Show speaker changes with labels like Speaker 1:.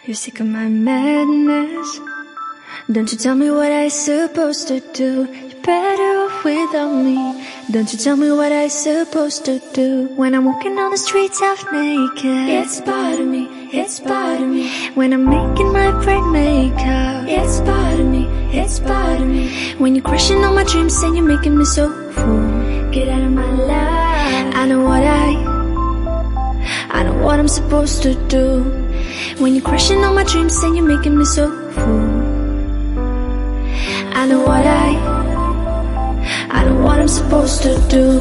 Speaker 1: You're sick of my madness. Don't you tell me what I supposed to do. You're better off without me. Don't you tell me what I supposed to do. When I'm walking on the streets half naked, it's part of me, it's part of me. When I'm making my break makeup, it's part of me, it's part of me. When you're crushing all my dreams and you're making me so full, get out of my life. I know what I'm supposed to do. When you're crushing all my dreams and you're making me so full, I know what I'm supposed to do.